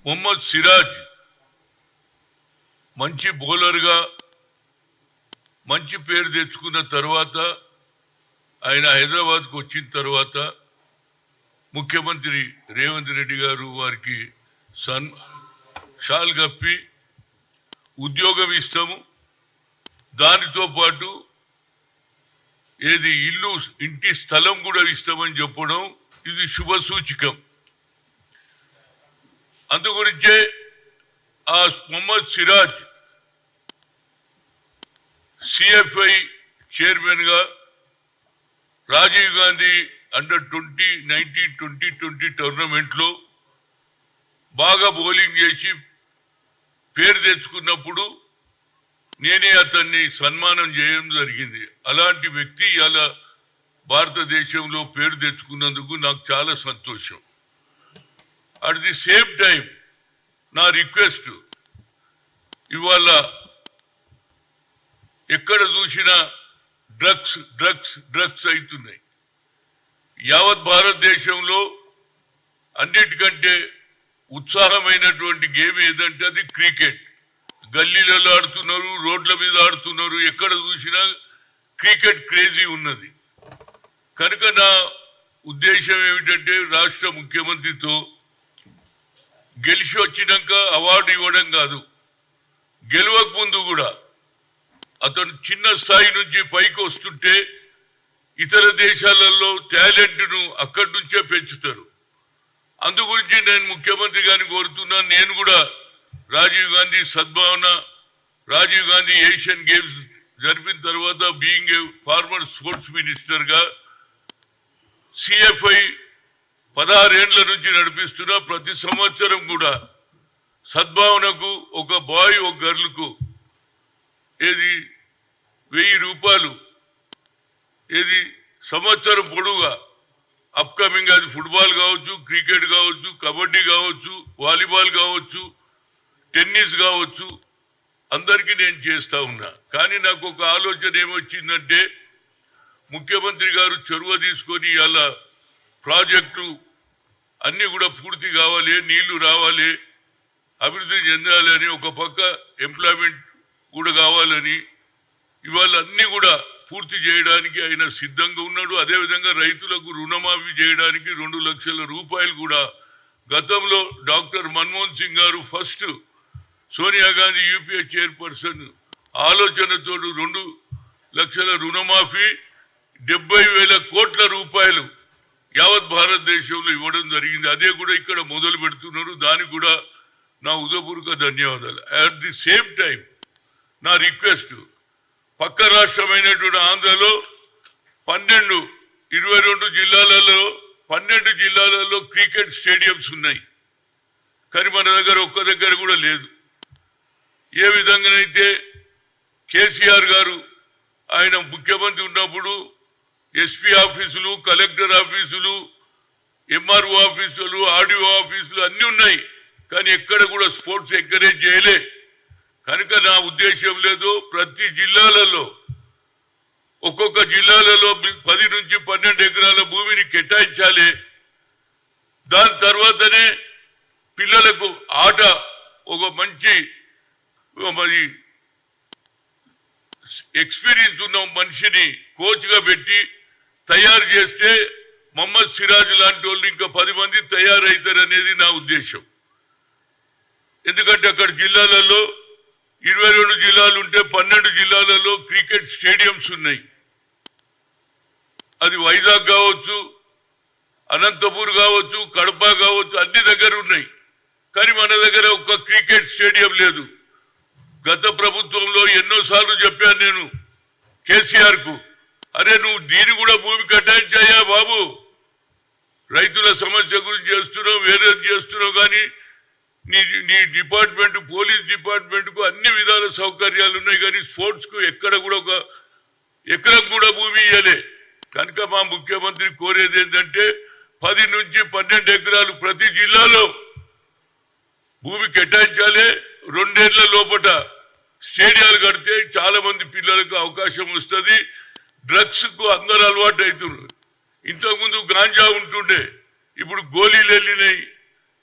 మొహమ్మద్ సిరాజ్ మంచి బౌలర్గా మంచి పేరు తెచ్చుకున్న తర్వాత ఆయన హైదరాబాద్కు వచ్చిన తర్వాత ముఖ్యమంత్రి రేవంత్ రెడ్డి గారు వారికి షాల్ కప్పి ఉద్యోగం ఇస్తాము, దానితో పాటు ఇంటి స్థలం కూడా ఇస్తామని చెప్పడం ఇది శుభ సూచకం. అందుగురించే ఆ మొహమ్మద్ సిరాజ్ సిఎఫ్ఐ చైర్మన్ గా రాజీవ్ గాంధీ అండర్-20 టోర్నమెంట్ లో బాగా బౌలింగ్ చేసి పేరు తెచ్చుకున్నప్పుడు నేనే అతన్ని సన్మానం చేయడం జరిగింది. అలాంటి వ్యక్తి ఇలా భారతదేశంలో పేరు తెచ్చుకున్నందుకు నాకు చాలా సంతోషం. అట్ ది సేమ్ టైం నా రిక్వెస్ట్, ఇవాళ ఎక్కడ చూసినా డ్రగ్స్ అవుతున్నాయి. యావత్ భారతదేశంలో అన్నిటికంటే ఉత్సాహమైనటువంటి గేమ్ ఏదంటే అది క్రికెట్. గల్లీలలో ఆడుతున్నారు, రోడ్ల మీద ఆడుతున్నారు, ఎక్కడ చూసినా క్రికెట్ క్రేజీ ఉన్నది. కనుక నా ఉద్దేశం ఏమిటంటే రాష్ట్ర ముఖ్యమంత్రితో గెలిచి వచ్చినాక అవార్డు ఇవ్వడం కాదు, గెలవక ముందు కూడా అతను చిన్న స్థాయి నుంచి పైకి వస్తుంటే ఇతర దేశాలలో టాలెంట్ను అక్కడి నుంచే పెంచుతారు. అందుగురించి నేను ముఖ్యమంత్రి గారిని కోరుతున్నాను. నేను కూడా రాజీవ్ గాంధీ సద్భావన, రాజీవ్ గాంధీ ఏషియన్ గేమ్స్ జరిపిన తర్వాత being a former sports minister గా సిఎఫ్ఐ 16 ఏళ్ల నుంచి నడిపిస్తున్నా. ప్రతి సంవత్సరం కూడా సద్భావనకు ఒక బాయ్ ఒక గర్ల్కు 1000 రూపాయలు సంవత్సరం పొడవుగా అప్కమింగ్, అది ఫుట్బాల్ కావచ్చు, క్రికెట్ కావచ్చు, కబడ్డీ కావచ్చు, వాలీబాల్ కావచ్చు, టెన్నిస్ కావచ్చు, అందరికీ నేను చేస్తా ఉన్నా. కానీ నాకు ఒక ఆలోచన ఏమొచ్చిందంటే ముఖ్యమంత్రి గారు చొరవ తీసుకొని ఇలా ప్రాజెక్టు అన్ని కూడా పూర్తి కావాలి, నీళ్లు రావాలి, అభివృద్ధి చెందాలని, ఒక పక్క ఎంప్లాయ్మెంట్ కూడా కావాలని, ఇవాళ అన్ని కూడా పూర్తి చేయడానికి ఆయన సిద్ధంగా ఉన్నాడు. అదేవిధంగా రైతులకు రుణమాఫీ చేయడానికి 2 లక్షల రూపాయలు కూడా గతంలో డాక్టర్ మన్మోహన్ సింగ్ గారు first Sonia Gandhi UPA chairperson ఆలోచనతో 2 లక్షల రుణమాఫీ 70,000 కోట్ల రూపాయలు యావత్ భారతదేశంలో ఇవ్వడం జరిగింది. అదే కూడా ఇక్కడ మొదలు పెడుతున్నారు. దానికి కూడా నా హృదయపూర్వక ధన్యవాదాలు. అట్ ది సేమ్ టైం నా రిక్వెస్ట్, పక్క రాష్ట్రమైనటువంటి ఆంధ్రలో 22 జిల్లాలలో 12 జిల్లాలలో క్రికెట్ స్టేడియంస్ ఉన్నాయి. కానీ మన దగ్గర ఒక్క దగ్గర కూడా లేదు. ఏ విధంగానైతే కేసీఆర్ గారు ఆయన ముఖ్యమంత్రి ఉన్నప్పుడు ఎస్పీ ఆఫీసులు, కలెక్టర్ ఆఫీసులు, ఎంఆర్ఓ ఆఫీసులు, ఆర్డీఓ ఆఫీసులు అన్ని ఉన్నాయి. కానీ ఎక్కడ కూడా స్పోర్ట్స్ ఎంకరేజ్ చేయలే. కనుక నా ఉద్దేశం లేదు, ప్రతి జిల్లాలలో ఒక్కొక్క జిల్లాలలో 10 నుంచి 12 ఎకరాల భూమిని కేటాయించాలి. దాని తర్వాతనే పిల్లలకు ఆట ఒక మంచి మరి ఎక్స్పీరియన్స్ ఉన్న మనిషిని కోచ్గా పెట్టి తయారు చేస్తే మొహమ్మద్ సిరాజ్ లాంటి వాళ్ళు ఇంకా 10 మంది తయారవుతారు అనేది నా ఉద్దేశం. ఎందుకంటే అక్కడ జిల్లాలలో 22 జిల్లాలు ఉంటే 12 జిల్లాలలో క్రికెట్ స్టేడియంస్ ఉన్నాయి. అది వైజాగ్ కావచ్చు, అనంతపూర్ కావచ్చు, కడప కావచ్చు, అన్ని దగ్గర ఉన్నాయి. కానీ మన దగ్గర ఒక్క క్రికెట్ స్టేడియం లేదు. గత ప్రభుత్వంలో ఎన్నోసార్లు చెప్పాను నేను కేసీఆర్ కు, అరే నువ్వు దీన్ని కూడా భూమి కేటాయించాయా బాబు, రైతుల సమస్య గురించి చేస్తున్నావు, వేరేది చేస్తున్నావు, కానీ నీ డిపార్ట్మెంట్, పోలీస్ డిపార్ట్మెంట్ కు అన్ని విధాల సౌకర్యాలు ఉన్నాయి. కానీ స్పోర్ట్స్ కు ఎక్కడ కూడా ఒక ఎకరం కూడా భూమి ఇవ్వలే. కనుక మా ముఖ్యమంత్రి కోరేది ఏంటంటే 10 నుంచి 12 ఎకరాలు ప్రతి జిల్లాలో భూమి కేటాయించాలి. 2 ఏళ్ల లోపల స్టేడియాలు కడితే చాలా మంది పిల్లలకు అవకాశం వస్తుంది. డ్రగ్స్ కు అందరు అలవాటు అవుతున్నారు. ఇంతకుముందు గాంజా ఉంటుండే, ఇప్పుడు గోళీలు వెళ్ళినాయి,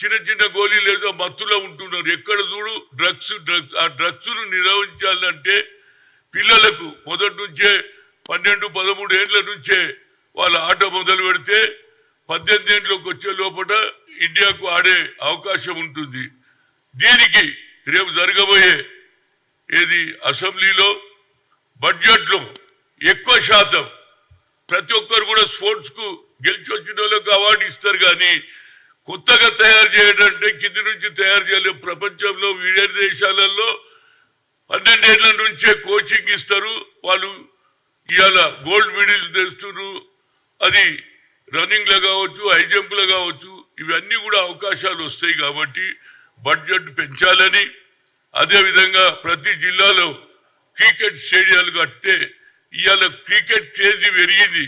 చిన్న చిన్న గోళీలు ఏదో మత్తులో ఉంటున్నారు. ఎక్కడ చూడు డ్రగ్స్. ఆ డ్రగ్స్ ను నిర్వహించాలంటే పిల్లలకు మొదటి నుంచే 12-13 ఏళ్ల నుంచే వాళ్ళ ఆట మొదలు పెడితే 18 ఏళ్ళకి వచ్చే లోపల ఇండియాకు ఆడే అవకాశం ఉంటుంది. దీనికి రేపు జరగబోయే అసెంబ్లీలో బడ్జెట్ లో ఎక్కువ శాతం ప్రతి ఒక్కరు కూడా స్పోర్ట్స్ కు గెలిచి వచ్చిన వాళ్ళకి అవార్డు ఇస్తారు. కానీ కొత్తగా తయారు చేయడంటే కింది నుంచి తయారు చేయలేదు. ప్రపంచంలో వివిధ దేశాలలో 12 ఏళ్ల నుంచే కోచింగ్ ఇస్తారు. వాళ్ళు ఇవాళ గోల్డ్ మెడల్స్ తెస్తున్నారు. అది రన్నింగ్ లో కావచ్చు, హై జంప్ లో కావచ్చు, ఇవన్నీ కూడా అవకాశాలు వస్తాయి. కాబట్టి బడ్జెట్ పెంచాలని, అదేవిధంగా ప్రతి జిల్లాలో క్రికెట్ స్టేడియాలు కడితే ఇవాళ క్రికెట్ క్రేజీ పెరిగింది.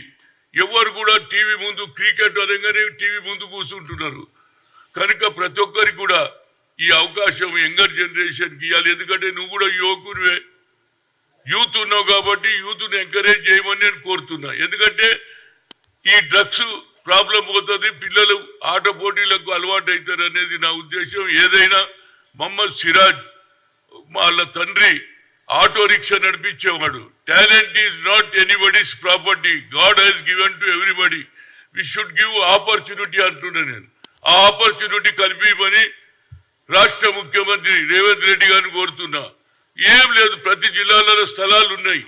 ఎవరు కూడా టీవీ ముందు క్రికెట్ అనగానే టీవీ ముందు కూర్చుంటున్నారు. కనుక ప్రతి ఒక్కరికి కూడా ఈ అవకాశం యంగర్ జనరేషన్ కి ఇవ్వాలి. ఎందుకంటే నువ్వు కూడా యువకునివే, యూత్ ఉన్నావు కాబట్టి యూత్ ను ఎంకరేజ్ చేయమని నేను కోరుతున్నా. ఎందుకంటే ఈ డ్రగ్స్ ప్రాబ్లం పోతుంది, పిల్లలు ఆట పోటీలకు అలవాటు అవుతారు అనేది నా ఉద్దేశం. ఏదైనా మొహమ్మద్ సిరాజ్ వాళ్ళ తండ్రి ఆటో రిక్షా నడిపించేవాడు. Talent is not anybody's property, God has given to everybody, we should give opportunity అంటున్నా నేను. ఆ ఆపర్చునిటీ కల్పించమని రాష్ట్ర ముఖ్యమంత్రి రేవంత్ రెడ్డి గారిని కోరుతున్నా. ఏం లేదు, ప్రతి జిల్లాలలో స్థలాలు ఉన్నాయి.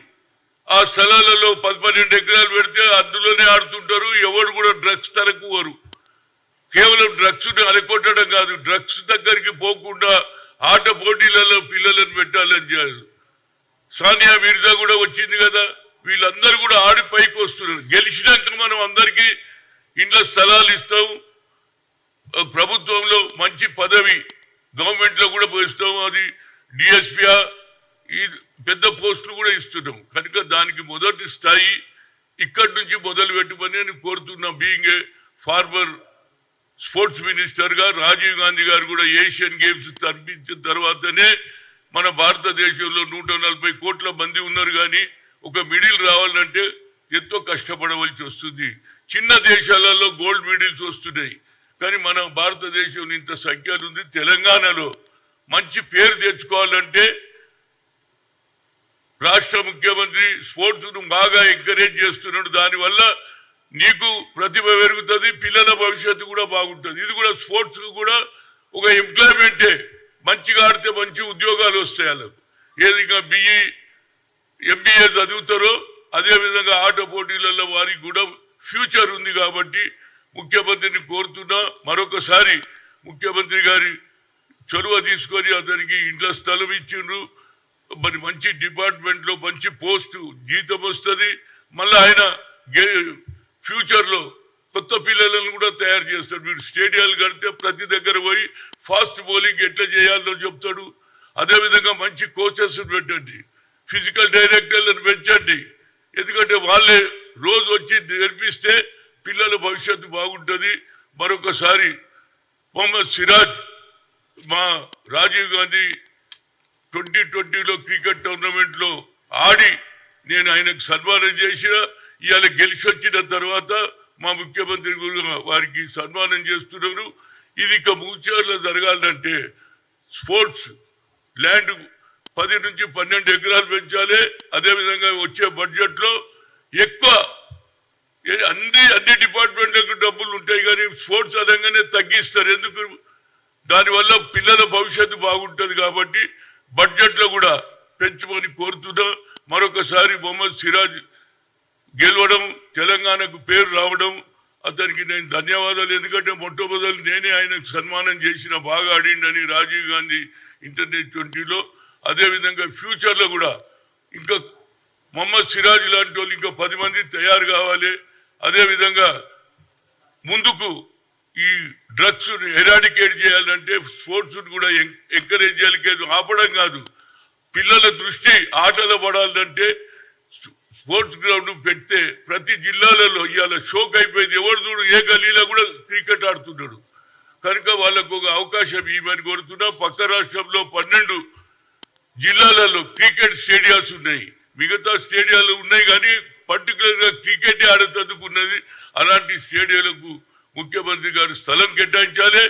ఆ స్థలాలలో 12 ఎకరాలు పెడితే అందులోనే ఆడుతుంటారు. ఎవరు కూడా డ్రగ్స్ తరకువరు. కేవలం డ్రగ్స్ అరకొట్టడం కాదు, డ్రగ్స్ దగ్గరికి పోకుండా ఆట పోటీలలో పిల్లలను పెట్టాలని చేయాలి. సానియా మిర్జా కూడా వచ్చింది కదా, వీళ్ళందరూ కూడా ఆడి పైకి వస్తున్నారు. గెలిచినాక మనం అందరికీ ఇంట్లో స్థలాలు ఇస్తాం, ప్రభుత్వంలో మంచి పదవి గవర్నమెంట్ లో కూడా పోయిస్తాం. అది డిఎస్పీ ఈ పెద్ద పోస్టులు కూడా ఇస్తున్నాం. కనుక దానికి మొదటి స్థాయి ఇక్కడి నుంచి మొదలు పెట్టుమని నేను కోరుతున్నా. Being a former sports minister గా రాజీవ్ గాంధీ గారు కూడా ఏషియన్ గేమ్స్ తప్పించిన తర్వాతనే మన భారతదేశంలో 140 కోట్ల మంది ఉన్నారు. కానీ ఒక మిడిల్ రావాలంటే ఎంతో కష్టపడవలసి వస్తుంది. చిన్న దేశాలలో గోల్డ్ మెడల్స్ వస్తున్నాయి, కానీ మన భారతదేశంలో ఇంత సంఖ్యలు ఉంది. తెలంగాణలో మంచి పేరు తెచ్చుకోవాలంటే రాష్ట్ర ముఖ్యమంత్రి స్పోర్ట్స్ ను బాగా ఎంకరేజ్ చేస్తున్నాడు. దానివల్ల నీకు ప్రతిభ పెరుగుతుంది, పిల్లల భవిష్యత్తు కూడా బాగుంటుంది. ఇది కూడా స్పోర్ట్స్ కూడా ఒక ఎంప్లాయ్మెంటే. మంచిగా ఆడితే మంచి ఉద్యోగాలు వస్తాయి వాళ్ళకు. ఏది ఇంకా బిఈ ఎంబీఏ చదువుతారో అదేవిధంగా ఆట పోటీలలో వారికి కూడా ఫ్యూచర్ ఉంది. కాబట్టి ముఖ్యమంత్రిని కోరుతున్నా, మరొకసారి ముఖ్యమంత్రి గారి చొరవ తీసుకొని అతనికి ఇంట్లో స్థలం ఇచ్చిండ్రు. మరి మంచి డిపార్ట్మెంట్ లో మంచి పోస్టు జీతం వస్తుంది. మళ్ళీ ఆయన ఫ్యూచర్ లో కొత్త పిల్లలను కూడా తయారు చేస్తాడు. మీరు స్టేడియాలు కడితే ప్రతి దగ్గర పోయి ఫాస్ట్ బౌలింగ్ ఎట్లా చేయాలో చెప్తాడు. అదేవిధంగా మంచి కోచెస్ పెట్టండి, ఫిజికల్ డైరెక్టర్లను పెంచండి. ఎందుకంటే వాళ్ళే రోజు వచ్చి నేర్పిస్తే పిల్లల భవిష్యత్తు బాగుంటుంది. మరొకసారి మొహమ్మద్ సిరాజ్ మా రాజీవ్ గాంధీ 2020లో క్రికెట్ టోర్నమెంట్ లో ఆడి నేను ఆయనకు సన్మానం చేసిన. ఇవాళ గెలిచి వచ్చిన తర్వాత మా ముఖ్యమంత్రి వారికి సన్మానం చేస్తున్నారు. ఇది ఇక ఫ్యూచర్లో జరగాలంటే స్పోర్ట్స్ ల్యాండ్ 10 నుంచి 12 ఎకరాలు పెంచాలి. అదేవిధంగా వచ్చే బడ్జెట్ లో ఎక్కువ అన్ని డిపార్ట్మెంట్లకు డబ్బులు ఉంటాయి, కానీ స్పోర్ట్స్ అనగానే తగ్గిస్తారు. ఎందుకు? దానివల్ల పిల్లల భవిష్యత్తు బాగుంటుంది. కాబట్టి బడ్జెట్ లో కూడా పెంచుకొని కోరుతున్నా. మరొకసారి మొహమ్మద్ సిరాజ్ గెలవడం, తెలంగాణకు పేరు రావడం అతనికి నేను ధన్యవాదాలు. ఎందుకంటే మొట్టమొదటి నేనే ఆయనకు సన్మానం చేసిన, బాగా ఆడిండని రాజీవ్ గాంధీ ఇంటర్20లో. అదేవిధంగా ఫ్యూచర్ లో కూడా ఇంకా మొహమ్మద్ సిరాజ్ లాంటి వాళ్ళు ఇంకా 10 మంది తయారు కావాలి. అదేవిధంగా ముందుకు ఈ డ్రగ్స్ ఎరాడికేట్ చేయాలంటే స్పోర్ట్స్ కూడా ఎంకరేజ్ చేయాలి, ఆపడం కాదు. పిల్లల దృష్టి ఆటలో పడాలంటే స్పోర్ట్స్ గ్రౌండ్ పెడితే ప్రతి జిల్లాలలో ఇవాళ షోక్ అయిపోయింది. ఎవరు చూడు ఏ గల్లీలో కూడా క్రికెట్ ఆడుతున్నాడు. కనుక వాళ్ళకు ఒక అవకాశం ఇవ్వమని కోరుతున్నా. పక్క రాష్ట్రంలో 12 జిల్లాలలో క్రికెట్ స్టేడియాస్ ఉన్నాయి, మిగతా స్టేడియాలు ఉన్నాయి, కానీ పర్టికులర్ గా క్రికెట్ ఆడేందుకు ఉన్నది. అలాంటి స్టేడియాలకు ముఖ్యమంత్రి గారు స్థలం కేటాయించాలి.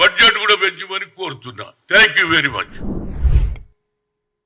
బడ్జెట్ కూడా పెంచమని కోరుతున్నా. Thank you very much.